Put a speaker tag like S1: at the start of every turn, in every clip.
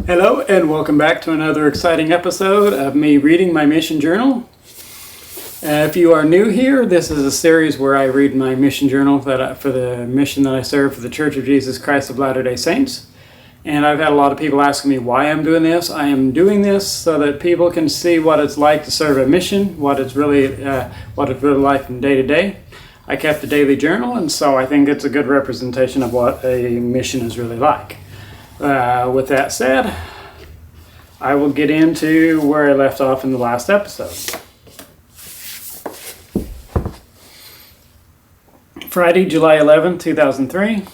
S1: Hello and welcome back to another exciting episode of me reading my mission journal. If you are new here, this is a series where I read my mission journal for the mission that I serve for the Church of Jesus Christ of Latter-day Saints. And I've had a lot of people asking me why I'm doing this. I am doing this so that people can see what it's like to serve a mission, what it's really like from day to day. I kept a daily journal, and so I think it's a good representation of what a mission is really like. With that said, I will get into where I left off in the last episode. Friday, July 11, 2003.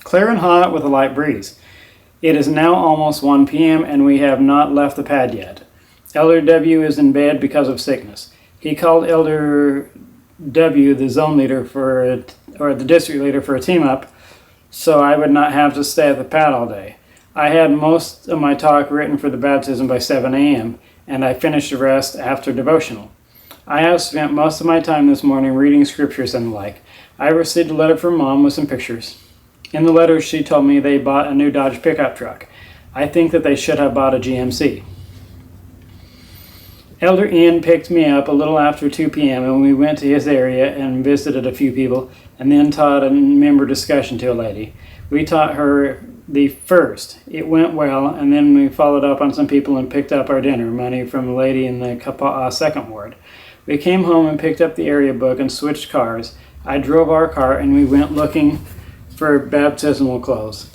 S1: Clear and hot with a light breeze. It is now almost 1 p.m. and we have not left the pad yet. Elder W is in bed because of sickness. He called Elder W, the zone leader or the district leader, for a team up, so I would not have to stay at the pad all day. I had most of my talk written for the baptism by 7 a.m., and I finished the rest after devotional. I have spent most of my time this morning reading scriptures and the like. I received a letter from Mom with some pictures. In the letter, she told me they bought a new Dodge pickup truck. I think that they should have bought a GMC. Elder Ian picked me up a little after 2 p.m. and we went to his area and visited a few people and then taught a member discussion to a lady. We taught her the first. It went well, and then we followed up on some people and picked up our dinner money from a lady in the second ward. We came home and picked up the area book and switched cars. I drove our car and we went looking for baptismal clothes.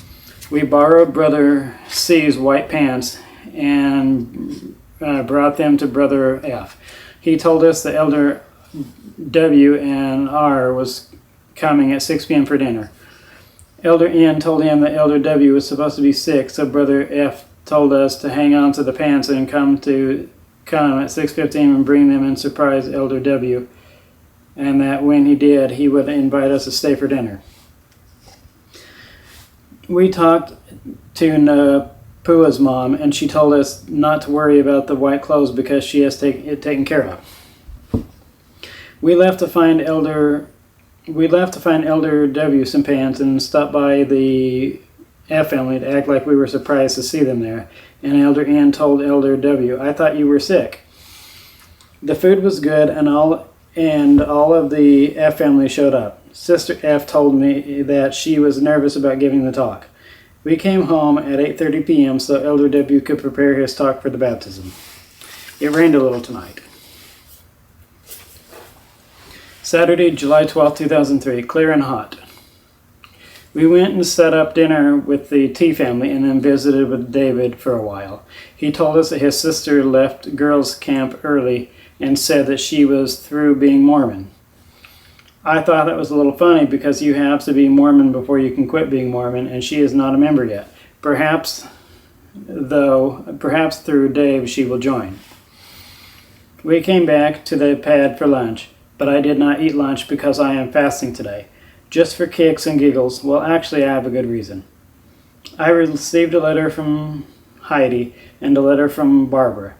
S1: We borrowed Brother C's white pants and brought them to Brother F. He told us that Elder W and R was coming at 6 p.m. for dinner. Elder N told him that Elder W was supposed to be sick, so Brother F told us to hang on to the pants and come at 6:15 and bring them and surprise Elder W, and that when he did, he would invite us to stay for dinner. We talked to Napua's mom, and she told us not to worry about the white clothes because she has it taken care of. We left to find Elder W some pants and stopped by the F family to act like we were surprised to see them there. And Elder Ann told Elder W, "I thought you were sick." The food was good, and all of the F family showed up. Sister F told me that she was nervous about giving the talk. We came home at 8:30 p.m. so Elder W could prepare his talk for the baptism. It rained a little tonight. Saturday, July 12, 2003, clear and hot. We went and set up dinner with the T family and then visited with David for a while. He told us that his sister left girls' camp early and said that she was through being Mormon. I thought that was a little funny because you have to be Mormon before you can quit being Mormon, and she is not a member yet. Perhaps through Dave she will join. We came back to the pad for lunch, but I did not eat lunch because I am fasting today. Just for kicks and giggles. Well, actually, I have a good reason. I received a letter from Heidi and a letter from Barbara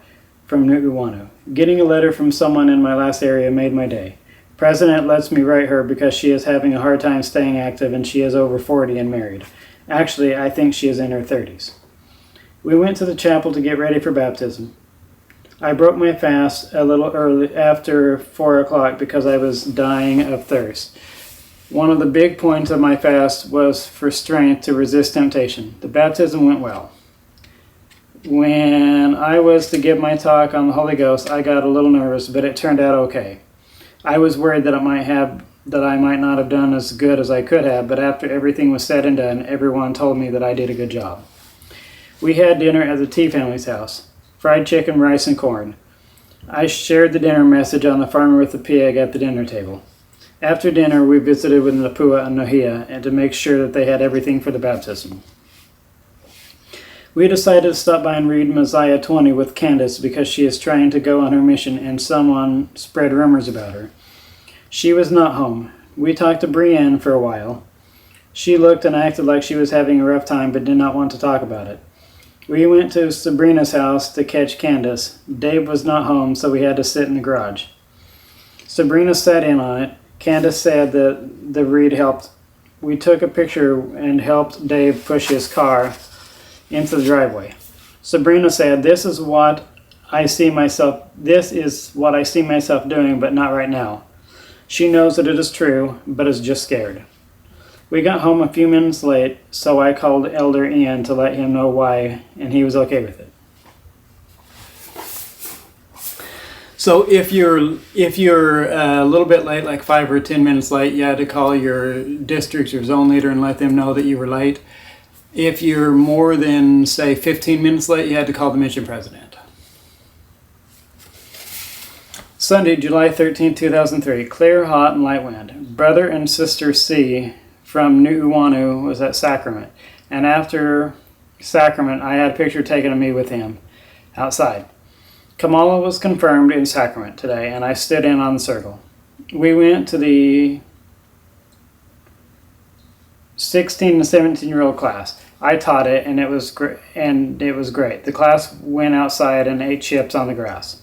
S1: from Nu'uanu. Getting a letter from someone in my last area made my day. President lets me write her because she is having a hard time staying active and she is over 40 and married. Actually, I think she is in her 30s. We went to the chapel to get ready for baptism. I broke my fast a little early after 4 o'clock because I was dying of thirst. One of the big points of my fast was for strength to resist temptation. The baptism went well. When I was to give my talk on the Holy Ghost, I got a little nervous, but it turned out okay. I was worried that I might not have done as good as I could have, but after everything was said and done, everyone told me that I did a good job. We had dinner at the T family's house. Fried chicken, rice, and corn. I shared the dinner message on the farmer with the pig at the dinner table. After dinner, we visited with Napua and Nohia and to make sure that they had everything for the baptism. We decided to stop by and read Mosiah 20 with Candace because she is trying to go on her mission and someone spread rumors about her. She was not home. We talked to Brienne for a while. She looked and acted like she was having a rough time but did not want to talk about it. We went to Sabrina's house to catch Candace. Dave was not home, so we had to sit in the garage. Sabrina sat in on it. Candace said that the read helped. We took a picture and helped Dave push his car into the driveway. Sabrina said, this is what I see myself doing, but not right now. She knows that it is true, but is just scared. We got home a few minutes late, so I called Elder Ian to let him know why, and he was okay with it. So if you're a little bit late, like 5 or 10 minutes late, you had to call your district or zone leader and let them know that you were late. If you're more than, say, 15 minutes late, you had to call the mission president. Sunday, July 13, 2003. Clear, hot, and light wind. Brother and Sister C from Nu'uanu was at Sacrament. And after Sacrament, I had a picture taken of me with him outside. Kamala was confirmed in Sacrament today, and I stood in on the circle. We went to the 16 to 17-year-old class. I taught it, and it was great. The class went outside and ate chips on the grass.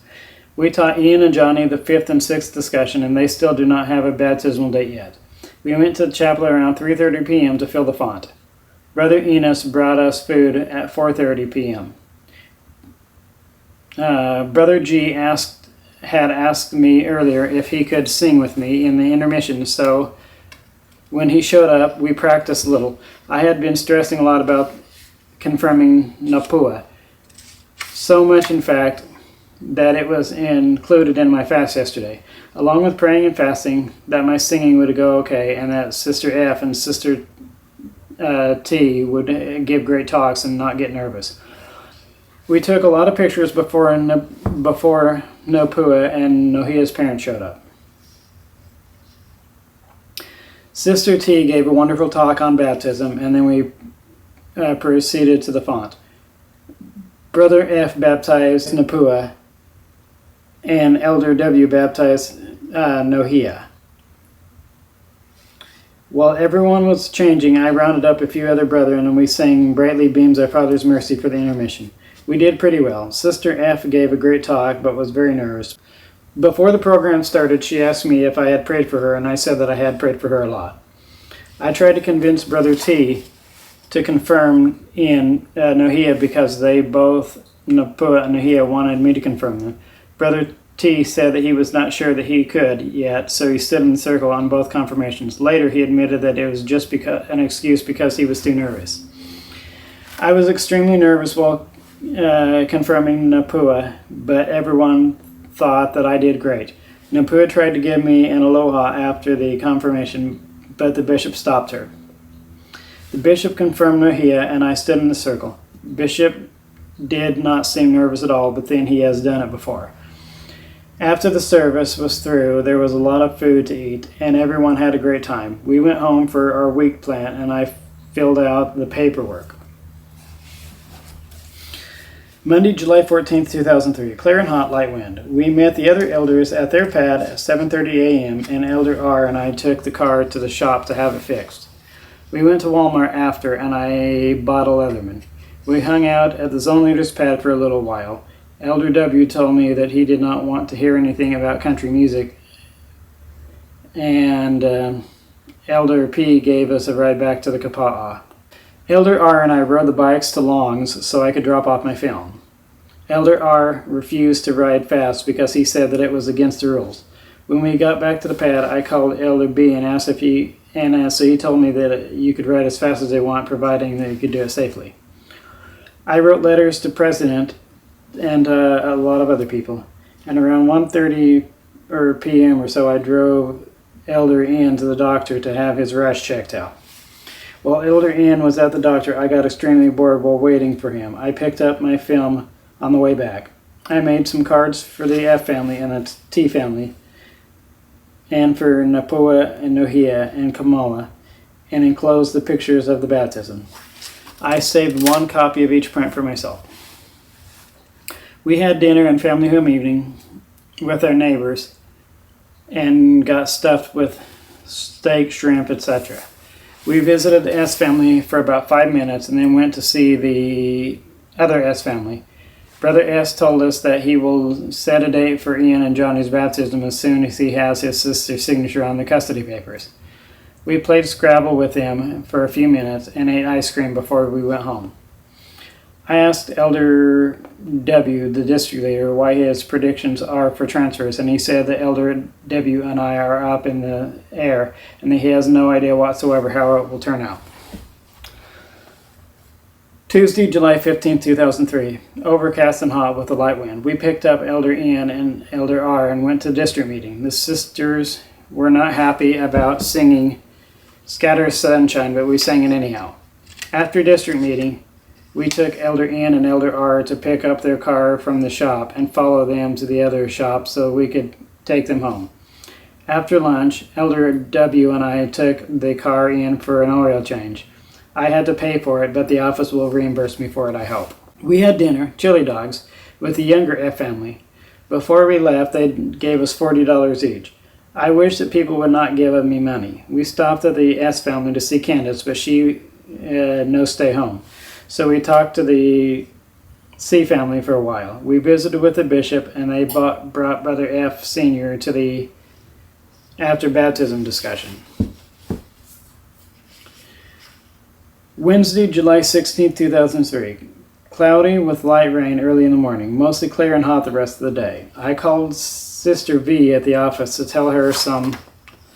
S1: We taught Ian and Johnny the 5th and 6th discussion, and they still do not have a baptismal date yet. We went to the chapel around 3:30 p.m. to fill the font. Brother Enos brought us food at 4:30 p.m. Brother G had asked me earlier if he could sing with me in the intermission, so when he showed up, we practiced a little. I had been stressing a lot about confirming Napua, so much in fact that it was included in my fast yesterday, along with praying and fasting that my singing would go okay and that Sister F and Sister T would give great talks and not get nervous. We took a lot of pictures before Napua and Nohia's parents showed up. Sister T gave a wonderful talk on baptism, and then we proceeded to the font. Brother F baptized Napua, and Elder W baptized Nohia. While everyone was changing, I rounded up a few other brethren, and we sang Brightly Beams Our Father's Mercy for the intermission. We did pretty well. Sister F gave a great talk, but was very nervous. Before the program started, she asked me if I had prayed for her, and I said that I had prayed for her a lot. I tried to convince Brother T to confirm Ian Nohia because they both, Napua and Nohia, wanted me to confirm them. Brother T said that he was not sure that he could yet, so he stood in the circle on both confirmations. Later, he admitted that it was just an excuse because he was too nervous. I was extremely nervous while confirming Napua, but everyone thought that I did great. Napua tried to give me an aloha after the confirmation, but the bishop stopped her. The bishop confirmed Nohia, and I stood in the circle. Bishop did not seem nervous at all, but then he has done it before. After the service was through, there was a lot of food to eat, and everyone had a great time. We went home for our week plan, and I filled out the paperwork. Monday, July 14th, 2003. Clear and hot, light wind. We met the other elders at their pad at 7:30 a.m., and Elder R and I took the car to the shop to have it fixed. We went to Walmart after, and I bought a Leatherman. We hung out at the zone leader's pad for a little while. Elder W told me that he did not want to hear anything about country music, and Elder P gave us a ride back to the Kapa'a. Elder R and I rode the bikes to Long's so I could drop off my film. Elder R refused to ride fast because he said that it was against the rules. When we got back to the pad, I called Elder B and asked if so he told me that you could ride as fast as they want, providing that you could do it safely. I wrote letters to President and a lot of other people, and around 1:30 p.m. or so, I drove Elder Ian to the doctor to have his rash checked out. While Elder Ian was at the doctor, I got extremely bored while waiting for him. I picked up my film on the way back. I made some cards for the F family and the T family, and for Napua and Nohia and Kamala, and enclosed the pictures of the baptism. I saved one copy of each print for myself. We had dinner and family home evening with our neighbors and got stuffed with steak, shrimp, etc. We visited the S family for about 5 minutes and then went to see the other S family. Brother S told us that he will set a date for Ian and Johnny's baptism as soon as he has his sister's signature on the custody papers. We played Scrabble with him for a few minutes and ate ice cream before we went home. I asked Elder W., the district leader, why his predictions are for transfers, and he said that Elder W. and I are up in the air, and that he has no idea whatsoever how it will turn out. Tuesday, July 15, 2003. Overcast and hot with a light wind. We picked up Elder Ian and Elder R. and went to the district meeting. The sisters were not happy about singing Scatter Sunshine, but we sang it anyhow. After district meeting, we took Elder Ian and Elder R. to pick up their car from the shop and follow them to the other shop so we could take them home. After lunch, Elder W. and I took the car in for an oil change. I had to pay for it, but the office will reimburse me for it, I hope. We had dinner, chili dogs, with the younger F family. Before we left, they gave us $40 each. I wish that people would not give me money. We stopped at the S family to see Candace, but she no stay home. So we talked to the C family for a while. We visited with the bishop, and they brought Brother F Sr. to the after baptism discussion. Wednesday, July 16, 2003. Cloudy with light rain early in the morning, mostly clear and hot the rest of the day. I called Sister V at the office to tell her some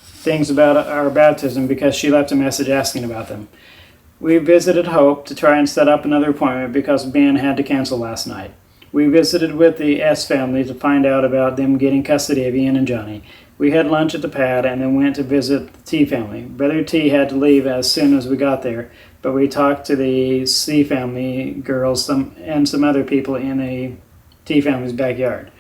S1: things about our baptism because she left a message asking about them. We visited Hope to try and set up another appointment because Ben had to cancel last night. We visited with the S family to find out about them getting custody of Ian and Johnny. We had lunch at the pad and then went to visit the T family. Brother T had to leave as soon as we got there, but we talked to the C family girls and some other people in the T family's backyard.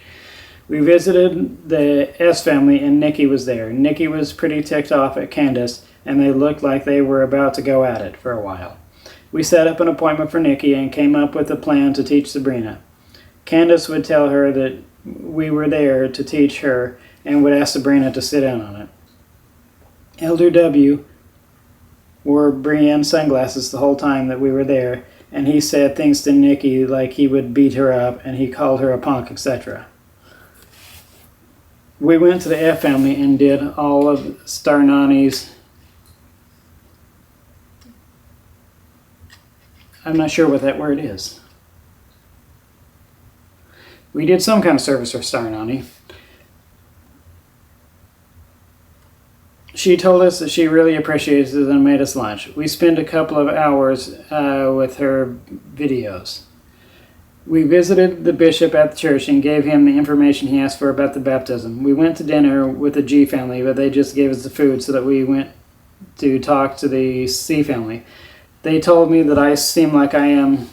S1: We visited the S family and Nikki was there. Nikki was pretty ticked off at Candace, and they looked like they were about to go at it for a while. We set up an appointment for Nikki and came up with a plan to teach Sabrina. Candace would tell her that we were there to teach her and would ask Sabrina to sit in on it. Elder W. wore Brienne sunglasses the whole time that we were there, and he said things to Nikki like he would beat her up and he called her a punk, etc. We went to the F family and did all of Starnani's. I'm not sure what that word is. We did some kind of service for Starnani. She told us that she really appreciates it and made us lunch. We spent a couple of hours with her videos. We visited the bishop at the church and gave him the information he asked for about the baptism. We went to dinner with the G family, but they just gave us the food so that we went to talk to the C family. They told me that I seem like I am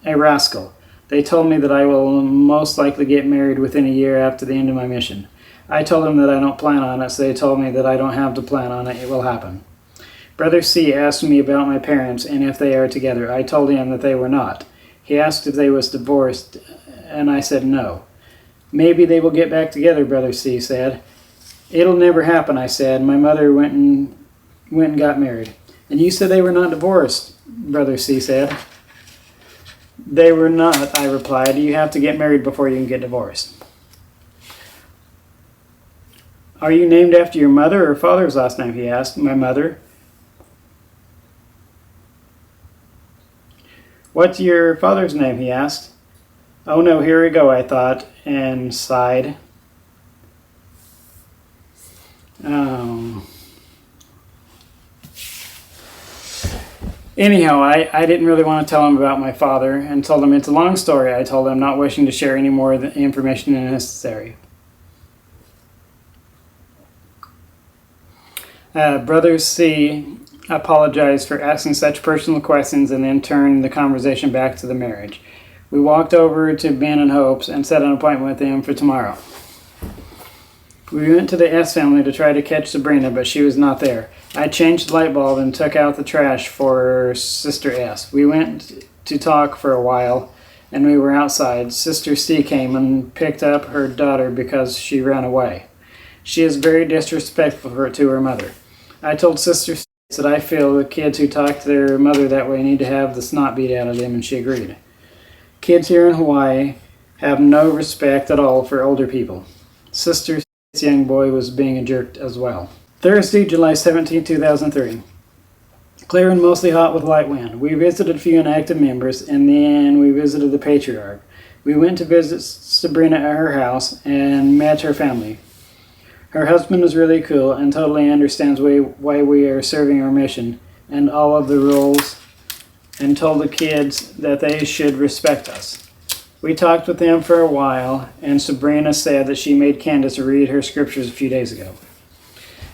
S1: a rascal. They told me that I will most likely get married within a year after the end of my mission. I told them that I don't plan on it, so they told me that I don't have to plan on it. It will happen. Brother C asked me about my parents and if they are together. I told him that they were not. He asked if they was divorced, and I said no. Maybe they will get back together, Brother C said. It'll never happen, I said. My mother went and got married. And you said they were not divorced, Brother C said. They were not, I replied. You have to get married before you can get divorced. Are you named after your mother or father's last name, he asked. My mother. What's your father's name, he asked. Oh no, here we go, I thought, and sighed. Anyhow, I didn't really want to tell him about my father and told him it's a long story. I told him not wishing to share any more of the information than necessary. Brother C apologized for asking such personal questions and then turned the conversation back to the marriage. We walked over to Ben and Hope's and set an appointment with them for tomorrow. We went to the S family to try to catch Sabrina, but she was not there. I changed the light bulb and took out the trash for Sister S. We went to talk for a while, and we were outside. Sister C came and picked up her daughter because she ran away. She is very disrespectful to her mother. I told Sister C that I feel the kids who talk to their mother that way need to have the snot beat out of them, and she agreed. Kids here in Hawaii have no respect at all for older people. Sister C's young boy was being a jerk as well. Thursday, July 17, 2003. Clear and mostly hot with light wind. We visited a few inactive members, and then we visited the patriarch. We went to visit Sabrina at her house and met her family. Her husband is really cool and totally understands why we are serving our mission and all of the rules, and told the kids that they should respect us. We talked with them for a while, and Sabrina said that she made Candace read her scriptures a few days ago.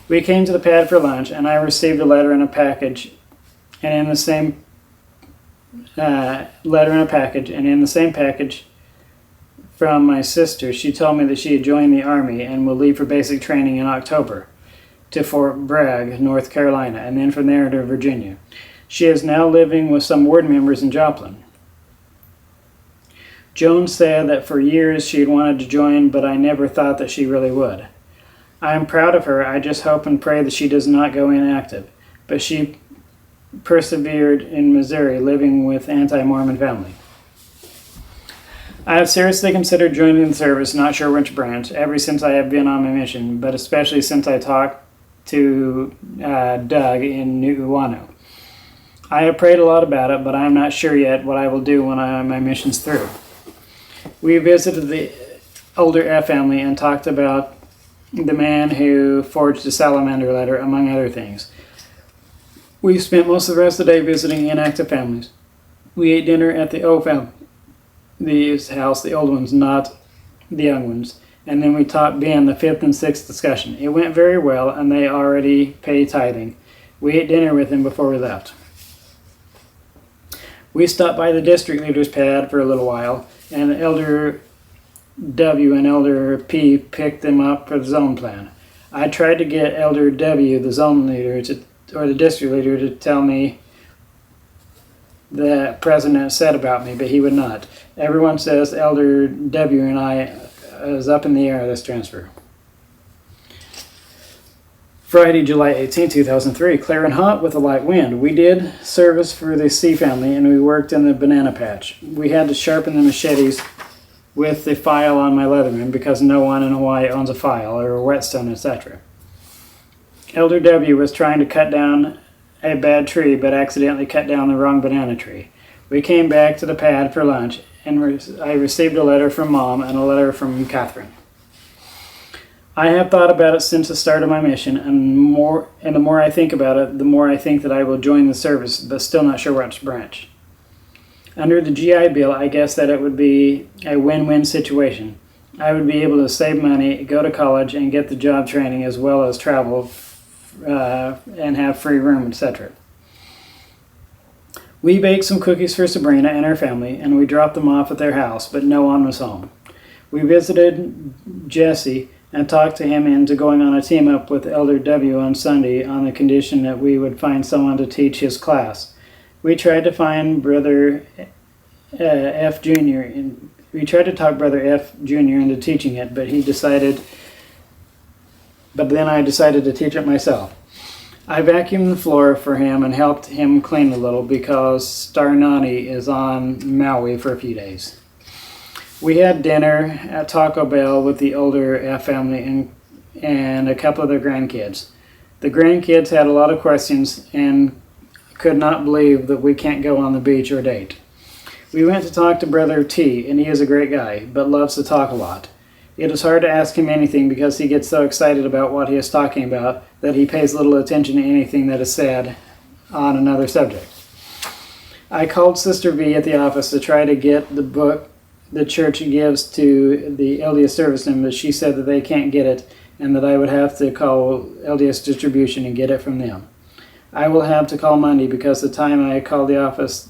S1: We came to the pad for lunch, and I received a letter in a package, and in the same package from my sister, she told me that she had joined the Army and will leave for basic training in October to Fort Bragg, North Carolina, and then from there to Virginia. She is now living with some ward members in Joplin. Joan said that for years she had wanted to join, but I never thought that she really would. I am proud of her. I just hope and pray that she does not go inactive. But she persevered in Missouri, living with anti-Mormon family. I have seriously considered joining the service, not sure which branch, ever since I have been on my mission, but especially since I talked to Doug in New Wano. I have prayed a lot about it, but I am not sure yet what I will do when my mission's through. We visited the older F family and talked about the man who forged the salamander letter, among other things. We spent most of the rest of the day visiting inactive families. We ate dinner at the O family's house, the old ones, not the young ones. And then we taught Ben the 5th and 6th discussion. It went very well, and they already pay tithing. We ate dinner with them before we left. We stopped by the district leader's pad for a little while, and Elder W and Elder P picked them up for the zone plan. I tried to get Elder W, the zone leader, or the district leader, to tell me the president said about me, but he would not. Everyone says Elder W and I is up in the air, this transfer. Friday, July 18, 2003, clear and hot with a light wind. We did service for the C family, and we worked in the banana patch. We had to sharpen the machetes with the file on my Leatherman because no one in Hawaii owns a file or a whetstone, etc. Elder W was trying to cut down a bad tree but accidentally cut down the wrong banana tree. We came back to the pad for lunch, and I received a letter from Mom and a letter from Catherine. I have thought about it since the start of my mission, and the more I think about it, the more I think that I will join the service, but still not sure which branch. Under the GI Bill, I guess that it would be a win-win situation. I would be able to save money, go to college, and get the job training as well as travel and have free room, etc. We baked some cookies for Sabrina and her family, and we dropped them off at their house, but no one was home. We visited Jesse and talked to him into going on a team-up with Elder W on Sunday on the condition that we would find someone to teach his class. We tried to find Brother F. Jr. We tried to talk Brother F. Jr. into teaching it, but then I decided to teach it myself. I vacuumed the floor for him and helped him clean a little because Starnani is on Maui for a few days. We had dinner at Taco Bell with the older F family and a couple of their grandkids. The grandkids had a lot of questions and could not believe that we can't go on the beach or date. We went to talk to Brother T, and he is a great guy, but loves to talk a lot. It is hard to ask him anything because he gets so excited about what he is talking about that he pays little attention to anything that is said on another subject. I called Sister V at the office to try to get the book the church gives to the LDS servicemen, but she said that they can't get it and that I would have to call LDS distribution and get it from them. I will have to call Monday because the time I called the office,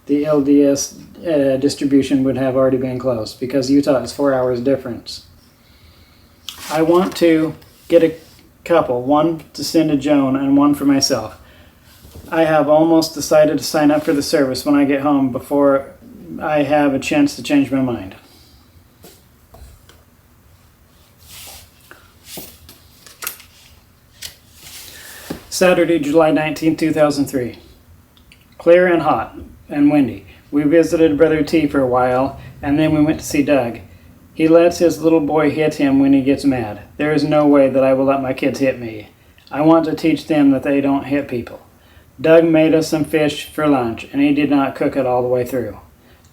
S1: the LDS distribution would have already been closed because Utah is 4 hours difference. I want to get a couple, one to send to Joan and one for myself. I have almost decided to sign up for the service when I get home before I have a chance to change my mind. Saturday, July 19, 2003. Clear and hot and windy. We visited Brother T for a while, and then we went to see Doug. He lets his little boy hit him when he gets mad. There is no way that I will let my kids hit me. I want to teach them that they don't hit people. Doug made us some fish for lunch, and he did not cook it all the way through.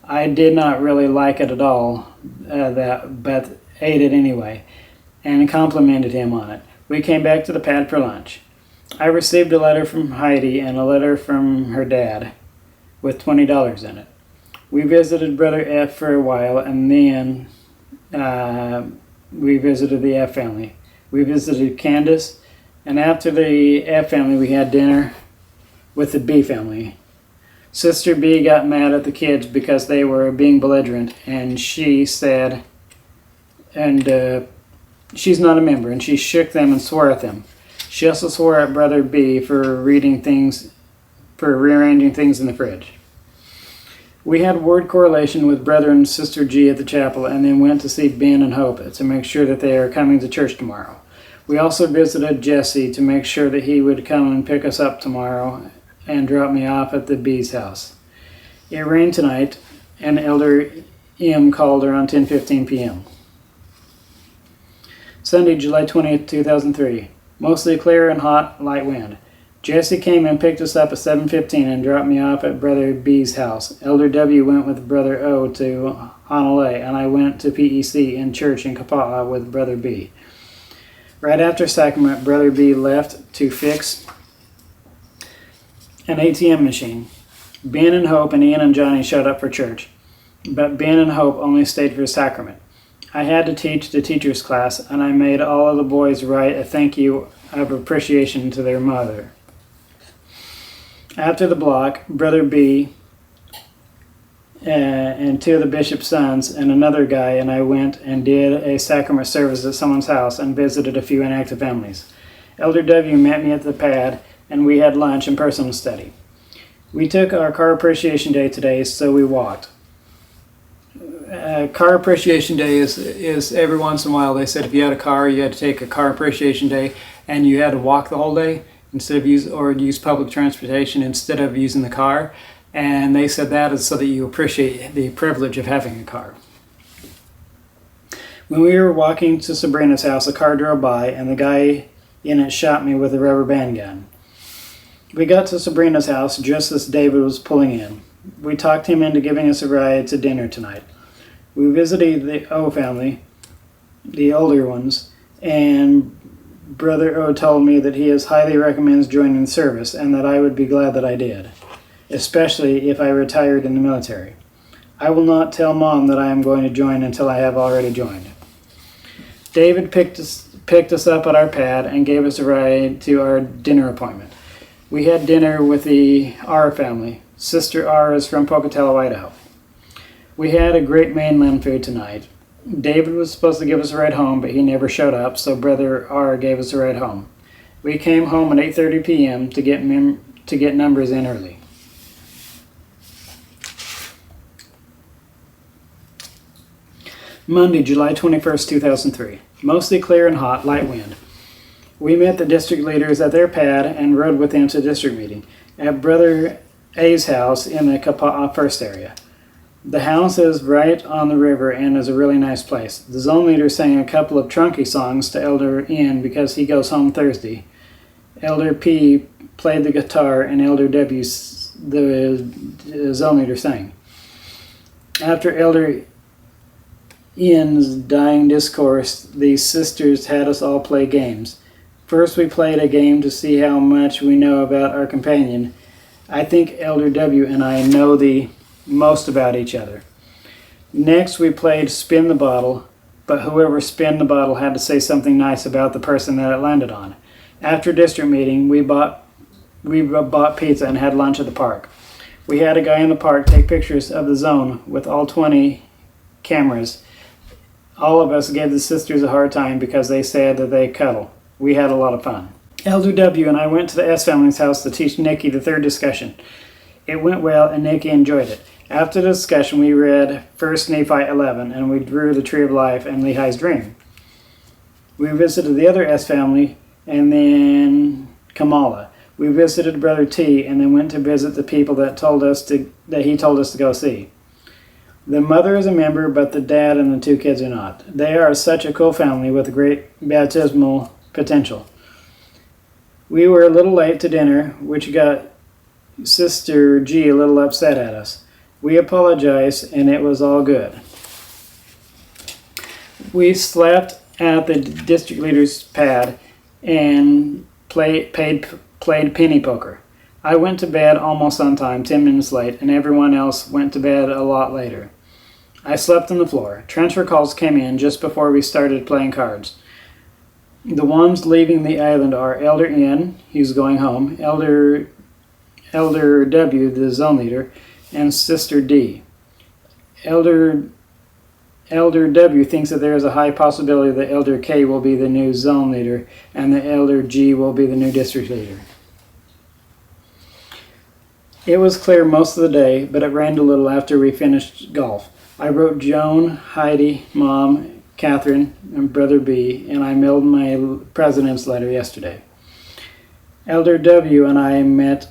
S1: I did not really like it at all, but ate it anyway, and complimented him on it. We came back to the pad for lunch. I received a letter from Heidi and a letter from her dad with $20 in it. We visited Brother F for a while, and then we visited the F family. We visited Candace, and after the F family, we had dinner with the B family. Sister B got mad at the kids because they were being belligerent, and she said, she's not a member, and she shook them and swore at them. She also swore at Brother B for rearranging things in the fridge. We had word correlation with Brother and Sister G at the chapel, and then went to see Ben and Hope to make sure that they are coming to church tomorrow. We also visited Jesse to make sure that he would come and pick us up tomorrow and drop me off at the B's house. It rained tonight, and Elder M called around 10:15 p.m. Sunday, July 20th, 2003. Mostly clear and hot, light wind. Jesse came and picked us up at 7:15 and dropped me off at Brother B's house. Elder W went with Brother O to Honolulu, and I went to PEC in church in Kapa'a with Brother B. Right after sacrament, Brother B left to fix an ATM machine. Ben and Hope and Ian and Johnny showed up for church, but Ben and Hope only stayed for sacrament. I had to teach the teacher's class, and I made all of the boys write a thank you of appreciation to their mother. After the block, Brother B and two of the bishop's sons and another guy and I went and did a sacrament service at someone's house and visited a few inactive families. Elder W met me at the pad, and we had lunch and personal study. We took our Car Appreciation Day today, so we walked. Car Appreciation Day is every once in a while they said if you had a car, you had to take a Car Appreciation Day and you had to walk the whole day instead of use public transportation instead of using the car. And they said that is so that you appreciate the privilege of having a car. When we were walking to Sabrina's house, a car drove by and the guy in it shot me with a rubber band gun. We got to Sabrina's house just as David was pulling in. We talked him into giving us a ride to dinner tonight. We visited the O family, the older ones, and Brother O told me that he highly recommends joining the service and that I would be glad that I did, especially if I retired in the military. I will not tell Mom that I am going to join until I have already joined. David picked us up at our pad and gave us a ride to our dinner appointment. We had dinner with the R family. Sister R is from Pocatello, Idaho. We had a great mainland food tonight. David was supposed to give us a ride home, but he never showed up, so Brother R gave us a ride home. We came home at 8:30 p.m. to get numbers in early. Monday, July 21st, 2003. Mostly clear and hot, light wind. We met the district leaders at their pad and rode with them to district meeting at Brother A's house in the Kapa'a First area. The house is right on the river and is a really nice place. The zone leader sang a couple of trunky songs to Elder N because he goes home Thursday. Elder P played the guitar and Elder W, the zone leader, sang. After Elder N's dying discourse, the sisters had us all play games. First we played a game to see how much we know about our companion. I think Elder W and I know the most about each other. Next we played Spin the Bottle, but whoever spun the bottle had to say something nice about the person that it landed on. After district meeting, we bought pizza and had lunch at the park. We had a guy in the park take pictures of the zone with all 20 cameras. All of us gave the sisters a hard time because they said that they cuddle. We had a lot of fun. Elder W and I went to the S family's house to teach Nikki the third discussion. It went well and Nikki enjoyed it. After the discussion, we read 1 Nephi 11 and we drew the Tree of Life and Lehi's Dream. We visited the other S family and then Kamala. We visited Brother T and then went to visit the people that he told us to go see. The mother is a member, but the dad and the two kids are not. They are such a cool family with great baptismal potential. We were a little late to dinner, which got Sister G a little upset at us. We apologized, and it was all good. We slept at the district leader's pad and played penny poker. I went to bed almost on time, 10 minutes late, and everyone else went to bed a lot later. I slept on the floor. Transfer calls came in just before we started playing cards. The ones leaving the island are Elder N, he's going home, Elder W, the zone leader, and Sister D. Elder W thinks that there is a high possibility that Elder K will be the new zone leader and that Elder G will be the new district leader. It was clear most of the day, but it rained a little after we finished golf. I wrote Joan, Heidi, Mom, Catherine, and Brother B, and I mailed my president's letter yesterday. Elder W and I met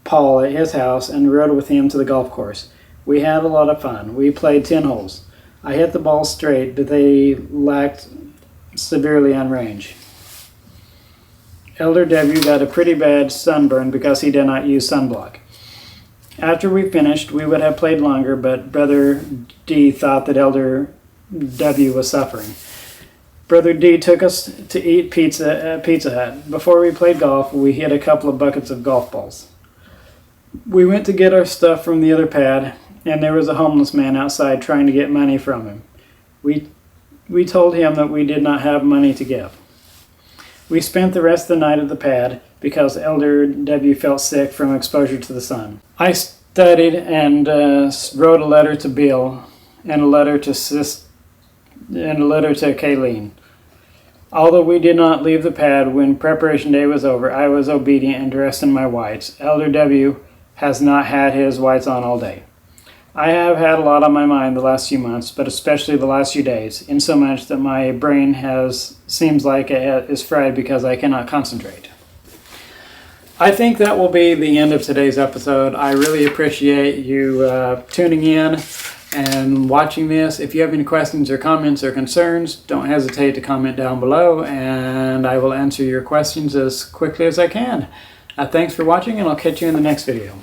S1: Paul at his house and rode with him to the golf course. We had a lot of fun. We played 10 holes. I hit the ball straight, but they lacked severely on range. Elder W got a pretty bad sunburn because he did not use sunblock. After we finished, we would have played longer, but Brother D thought that Elder W was suffering. Brother D took us to eat pizza at Pizza Hut. Before we played golf, we hit a couple of buckets of golf balls. We went to get our stuff from the other pad, and there was a homeless man outside trying to get money from him. We told him that we did not have money to give. We spent the rest of the night at the pad because Elder W felt sick from exposure to the sun. I studied and wrote a letter to Bill and a letter to Kayleen. Although we did not leave the pad when preparation day was over, I was obedient and dressed in my whites. Elder W has not had his whites on all day. I have had a lot on my mind the last few months, but especially the last few days, insomuch that my brain seems like it is fried because I cannot concentrate. I think that will be the end of today's episode. I really appreciate you tuning in and watching this. If you have any questions or comments or concerns, don't hesitate to comment down below, and I will answer your questions as quickly as I can. Thanks for watching, and I'll catch you in the next video.